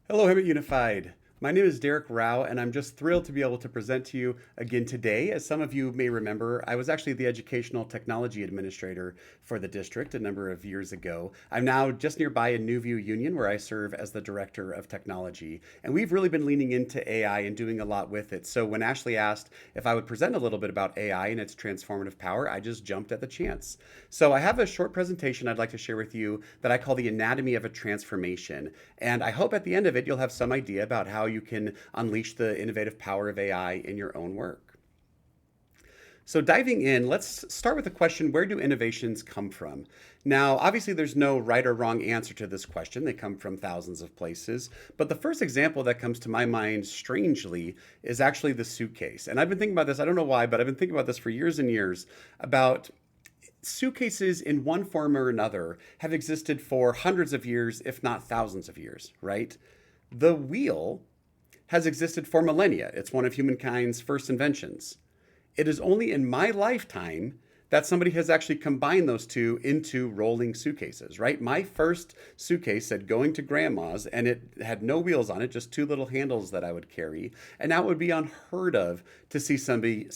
Hello, Hemet Unified. My name is Derek Rao, and I'm just thrilled to be able to present to you again today. As some of you may remember, I was actually the Educational Technology Administrator for the district a number of years ago. I'm now just nearby in Newview Union, where I serve as the Director of Technology. And we've really been leaning into AI and doing a lot with it. So when Ashley asked if I would present a little bit about AI and its transformative power, I just jumped at the chance. So I have a short presentation I'd like to share with you that I call the anatomy of a transformation. And I hope at the end of it, you'll have some idea about how you can unleash the innovative power of AI in your own work. So, diving in, let's start with the question, where do innovations come from? Now, obviously, there's no right or wrong answer to this question. They come from thousands of places. But the first example that comes to my mind, strangely, is actually the suitcase. And I've been thinking about this, I don't know why, but I've been thinking about this for years and years about suitcases in one form or another have existed for hundreds of years, if not thousands of years, right? The wheel has existed for millennia. It's one of humankind's first inventions. It is only in my lifetime that somebody has actually combined those two into rolling suitcases, right? My first suitcase said going to grandma's, and it had no wheels on it, just two little handles that I would carry. And now it would be unheard of to see somebody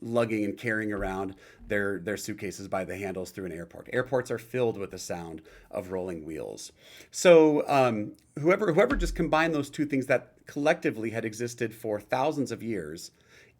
lugging and carrying around their suitcases by the handles through an airport. Airports are filled with the sound of rolling wheels. So whoever just combined those two things that collectively had existed for thousands of years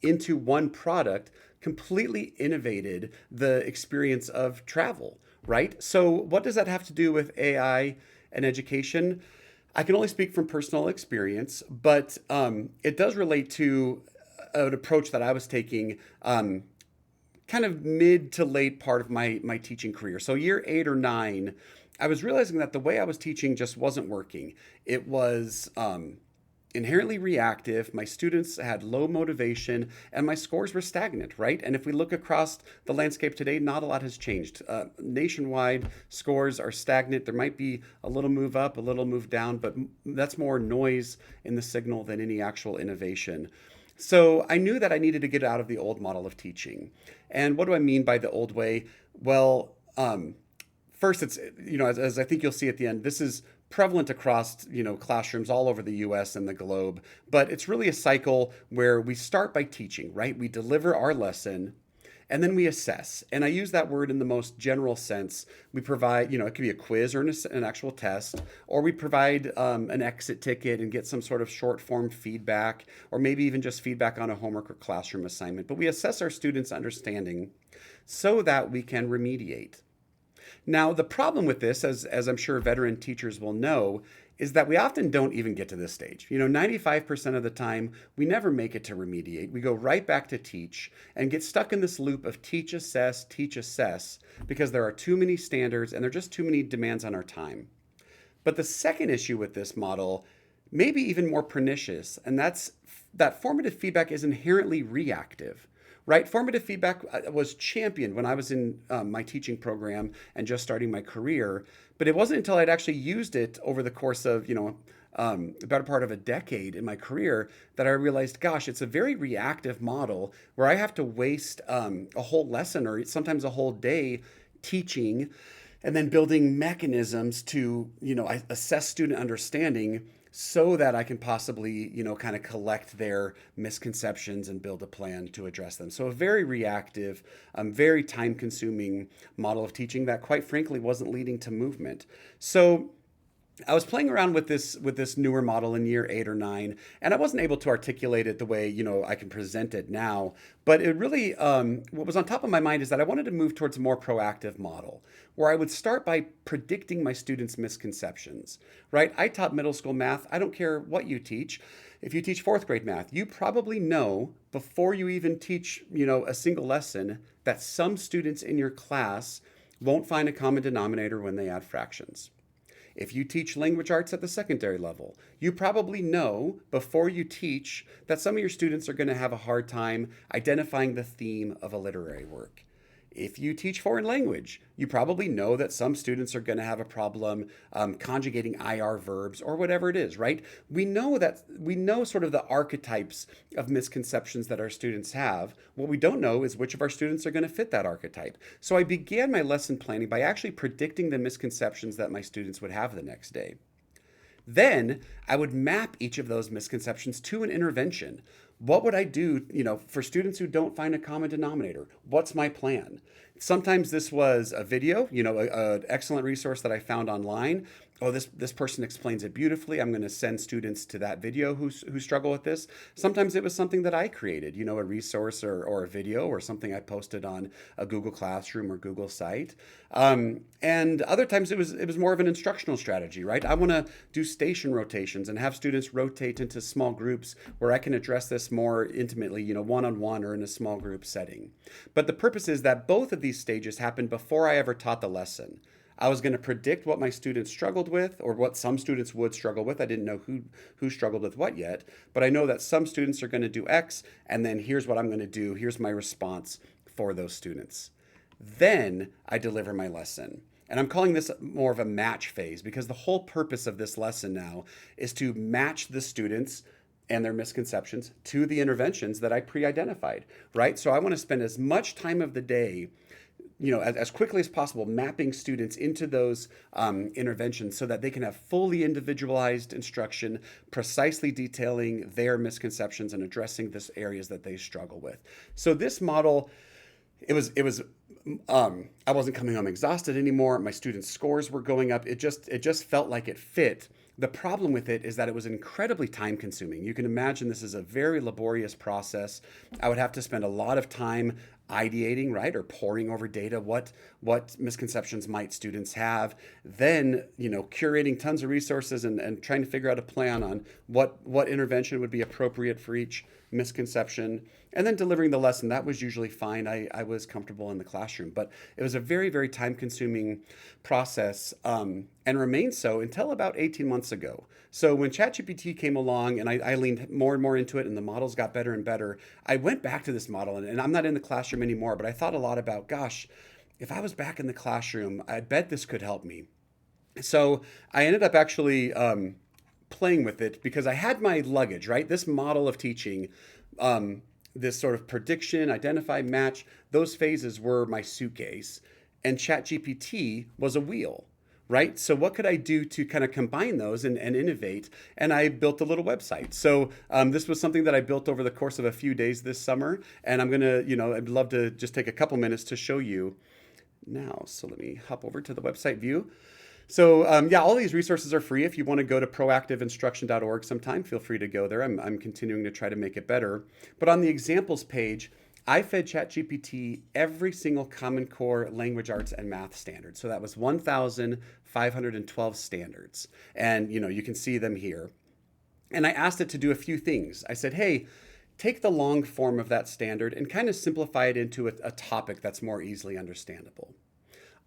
into one product completely innovated the experience of travel, right? So, what does that have to do with AI and education? I can only speak from personal experience, but it does relate to an approach that I was taking kind of mid to late part of my teaching career. So, year 8 or 9, I was realizing that the way I was teaching just wasn't working. It was inherently reactive. My students had low motivation and my scores were stagnant, right? And if we look across the landscape today, not a lot has changed. Nationwide, scores are stagnant. There might be a little move up, a little move down, but that's more noise in the signal than any actual innovation. So I knew that I needed to get out of the old model of teaching. And what do I mean by the old way? Well, first, it's, as I think you'll see at the end, this is prevalent across, classrooms all over the US and the globe, but it's really a cycle where we start by teaching, right? We deliver our lesson and then we assess. And I use that word in the most general sense. We provide, it could be a quiz or an actual test, or we provide an exit ticket and get some sort of short form feedback, or maybe even just feedback on a homework or classroom assignment. But we assess our students' understanding so that we can remediate. Now, the problem with this, as I'm sure veteran teachers will know, is that we often don't even get to this stage. 95% of the time, we never make it to remediate. We go right back to teach and get stuck in this loop of teach, assess, because there are too many standards and there are just too many demands on our time. But the second issue with this model may be even more pernicious, and that's that formative feedback is inherently reactive, right? Formative feedback was championed when I was in my teaching program and just starting my career, but it wasn't until I'd actually used it over the course of, the better part of a decade in my career that I realized, gosh, it's a very reactive model where I have to waste a whole lesson or sometimes a whole day teaching and then building mechanisms to, assess student understanding so that I can possibly, kind of collect their misconceptions and build a plan to address them. So a very reactive, very time-consuming model of teaching that, quite frankly, wasn't leading to movement. So I was playing around with this newer model in year 8 or 9, and I wasn't able to articulate it the way I can present it now. But it really, what was on top of my mind is that I wanted to move towards a more proactive model, where I would start by predicting my students' misconceptions. Right? I taught middle school math. I don't care what you teach. If you teach fourth grade math, you probably know before you even teach, a single lesson that some students in your class won't find a common denominator when they add fractions. If you teach language arts at the secondary level, you probably know before you teach that some of your students are going to have a hard time identifying the theme of a literary work. If you teach foreign language, you probably know that some students are going to have a problem conjugating IR verbs or whatever it is, right? We know sort of the archetypes of misconceptions that our students have. What we don't know is which of our students are going to fit that archetype. So I began my lesson planning by actually predicting the misconceptions that my students would have the next day. Then I would map each of those misconceptions to an intervention. What would I do, for students who don't find a common denominator? What's my plan? Sometimes this was a video, an excellent resource that I found online. Oh, this person explains it beautifully. I'm going to send students to that video who struggle with this. Sometimes it was something that I created, a resource or a video or something I posted on a Google Classroom or Google site. And other times it was more of an instructional strategy, right? I want to do station rotations and have students rotate into small groups where I can address this more intimately, one-on-one or in a small group setting. But the purpose is that both of these stages happened before I ever taught the lesson. I was going to predict what my students struggled with or what some students would struggle with. I didn't know who struggled with what yet, but I know that some students are going to do X, and then here's what I'm going to do. Here's my response for those students. Then I deliver my lesson. And I'm calling this more of a match phase because the whole purpose of this lesson now is to match the students and their misconceptions to the interventions that I pre-identified, right? So I want to spend as much time of the day as quickly as possible, mapping students into those interventions so that they can have fully individualized instruction, precisely detailing their misconceptions and addressing the areas that they struggle with. So this model, I wasn't coming home exhausted anymore. My students' scores were going up. It just felt like it fit. The problem with it is that it was incredibly time consuming. You can imagine this is a very laborious process. I would have to spend a lot of time ideating, right, or poring over data. What misconceptions might students have? Then, curating tons of resources and trying to figure out a plan on what intervention would be appropriate for each misconception. And then delivering the lesson. That was usually fine. I was comfortable in the classroom. But it was a very, very time consuming process and remained so until about 18 months ago. So when ChatGPT came along and I leaned more and more into it and the models got better and better, I went back to this model. And I'm not in the classroom anymore, but I thought a lot about, gosh, if I was back in the classroom, I bet this could help me. So I ended up actually playing with it because I had my luggage, right? This model of teaching, this sort of prediction, identify, match, those phases were my suitcase. And ChatGPT was a wheel, right? So what could I do to kind of combine those and innovate? And I built a little website. So this was something that I built over the course of a few days this summer. And I'm going to, I'd love to just take a couple minutes to show you now. So let me hop over to the website view. So all these resources are free. If you want to go to proactiveinstruction.org sometime, feel free to go there. I'm continuing to try to make it better. But on the examples page, I fed ChatGPT every single Common Core language arts and math standard. So that was 1,512 standards. And, you can see them here. And I asked it to do a few things. I said, hey, take the long form of that standard and kind of simplify it into a topic that's more easily understandable.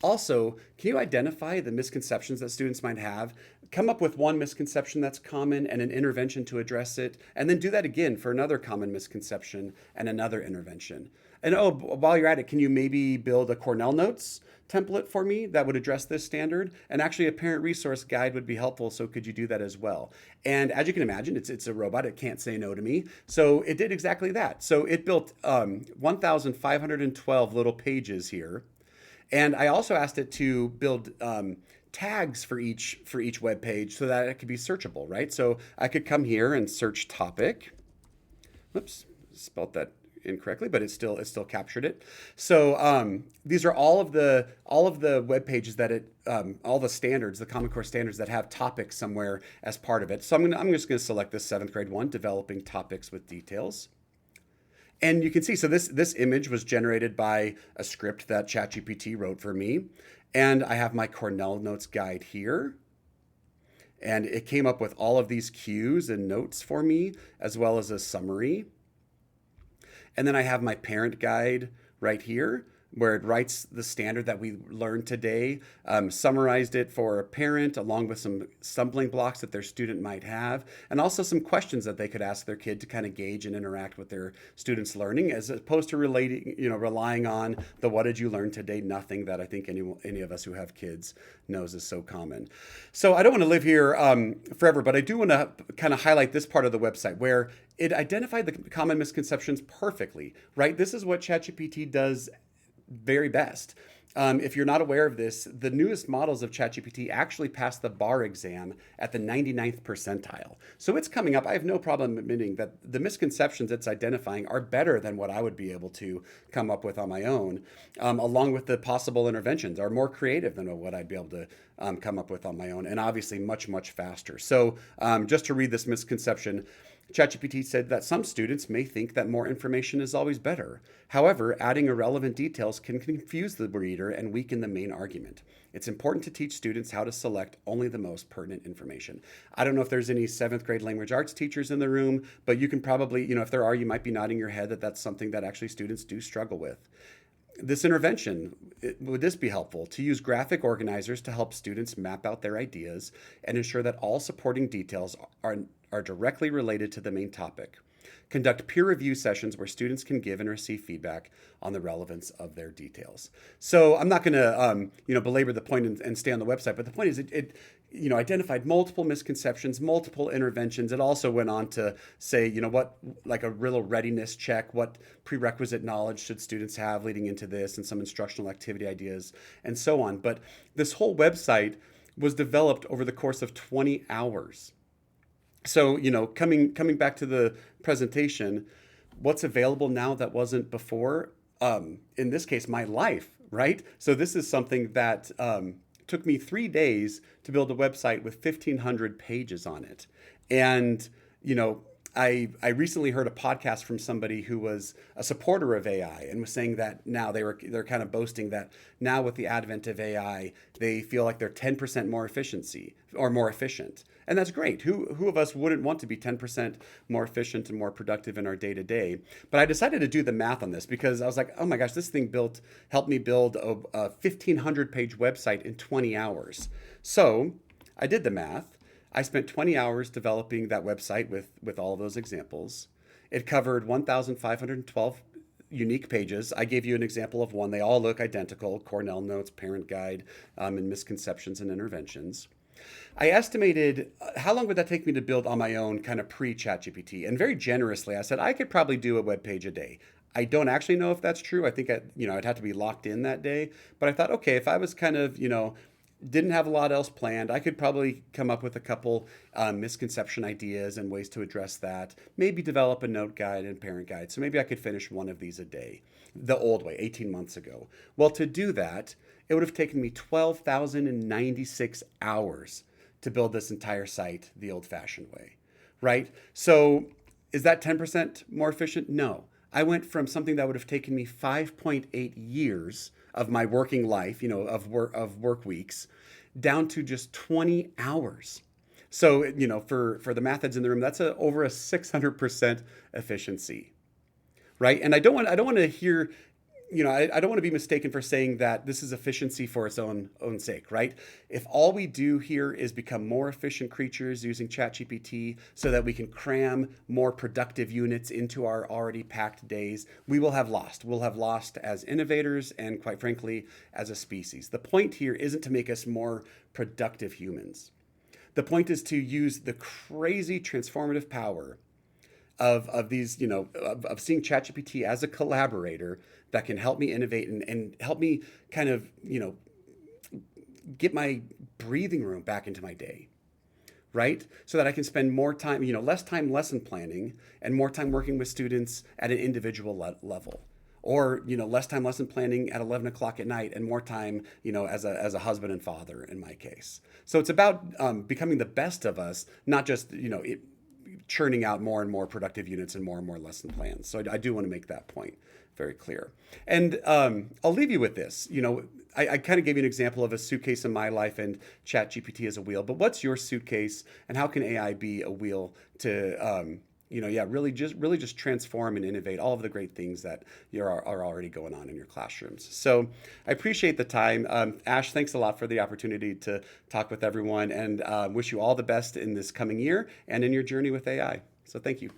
Also, can you identify the misconceptions that students might have? Come up with one misconception that's common and an intervention to address it, and then do that again for another common misconception and another intervention. And while you're at it, can you maybe build a Cornell Notes template for me that would address this standard? And actually a parent resource guide would be helpful, so could you do that as well? And as you can imagine, it's a robot, it can't say no to me. So it did exactly that. So it built 1,512 little pages here. And I also asked it to build tags for each web page so that it could be searchable, right? So I could come here and search topic. Oops, spelled that incorrectly, but it still captured it. So these are all of the web pages that all the standards, the Common Core standards that have topics somewhere as part of it. So I'm just going to select this 7th grade one, developing topics with details. And you can see, so this image was generated by a script that ChatGPT wrote for me. And I have my Cornell Notes guide here. And it came up with all of these cues and notes for me, as well as a summary. And then I have my parent guide right here, where it writes the standard that we learned today, summarized it for a parent, along with some stumbling blocks that their student might have, and also some questions that they could ask their kid to kind of gauge and interact with their students' learning, as opposed to relying on the "what did you learn today?" nothing that I think any of us who have kids knows is so common. So I don't want to live here forever, but I do want to kind of highlight this part of the website where it identified the common misconceptions perfectly, right? This is what ChatGPT does very best. If you're not aware of this, the newest models of ChatGPT actually passed the bar exam at the 99th percentile. So it's coming up. I have no problem admitting that the misconceptions it's identifying are better than what I would be able to come up with on my own, along with the possible interventions are more creative than what I'd be able to come up with on my own, and obviously much, much faster. So just to read this misconception, ChatGPT said that some students may think that more information is always better. However, adding irrelevant details can confuse the reader and weaken the main argument. It's important to teach students how to select only the most pertinent information. I don't know if there's any seventh grade language arts teachers in the room, but you can probably, if there are, you might be nodding your head that that's something that actually students do struggle with. This intervention, would this be helpful? To use graphic organizers to help students map out their ideas and ensure that all supporting details are directly related to the main topic. Conduct peer review sessions where students can give and receive feedback on the relevance of their details. So I'm not going to, belabor the point and stay on the website, but the point is it identified multiple misconceptions, multiple interventions. It also went on to say, like a real readiness check, what prerequisite knowledge should students have leading into this, and some instructional activity ideas, and so on. But this whole website was developed over the course of 20 hours. So, coming back to the presentation, what's available now that wasn't before? In this case, my life, right? So this is something that took me 3 days to build a website with 1,500 pages on it. And, I recently heard a podcast from somebody who was a supporter of AI and was saying that now they're kind of boasting that now with the advent of AI, they feel like they're 10% more efficient. And that's great. Who of us wouldn't want to be 10% more efficient and more productive in our day to day? But I decided to do the math on this because I was like, oh my gosh, this thing helped me build a 1,500 page website in 20 hours. So I did the math. I spent 20 hours developing that website with all of those examples. It covered 1,512 unique pages. I gave you an example of one. They all look identical: Cornell notes, parent guide, and misconceptions and interventions. I estimated how long would that take me to build on my own, kind of pre-ChatGPT. And very generously, I said I could probably do a web page a day. I don't actually know if that's true. I think I'd have to be locked in that day. But I thought, okay, if I was kind of, didn't have a lot else planned, I could probably come up with a couple misconception ideas and ways to address that. Maybe develop a note guide and parent guide. So maybe I could finish one of these a day, the old way, 18 months ago. Well, to do that, it would have taken me 12,096 hours to build this entire site the old-fashioned way, right? So is that 10% more efficient? No. I went from something that would have taken me 5.8 years of my working life, of work weeks, down to just 20 hours. So, for the math heads in the room, that's over a 600% efficiency, right? And I don't want to hear, I don't want to be mistaken for saying that this is efficiency for its own sake, right? If all we do here is become more efficient creatures using ChatGPT so that we can cram more productive units into our already packed days, we will have lost. We'll have lost as innovators and, quite frankly, as a species. The point here isn't to make us more productive humans. The point is to use the crazy transformative power of these, of seeing ChatGPT as a collaborator that can help me innovate and help me kind of, get my breathing room back into my day, right? So that I can spend more time, less time lesson planning and more time working with students at an individual level. Or, less time lesson planning at 11 o'clock at night and more time, as a husband and father in my case. So it's about becoming the best of us, not just, churning out more and more productive units and more lesson plans. So I do want to make that point very clear. And I'll leave you with this. I kind of gave you an example of a suitcase in my life and ChatGPT as a wheel, but what's your suitcase and how can AI be a wheel to, really just transform and innovate all of the great things that are already going on in your classrooms. So I appreciate the time. Ash, thanks a lot for the opportunity to talk with everyone and wish you all the best in this coming year and in your journey with AI. So thank you.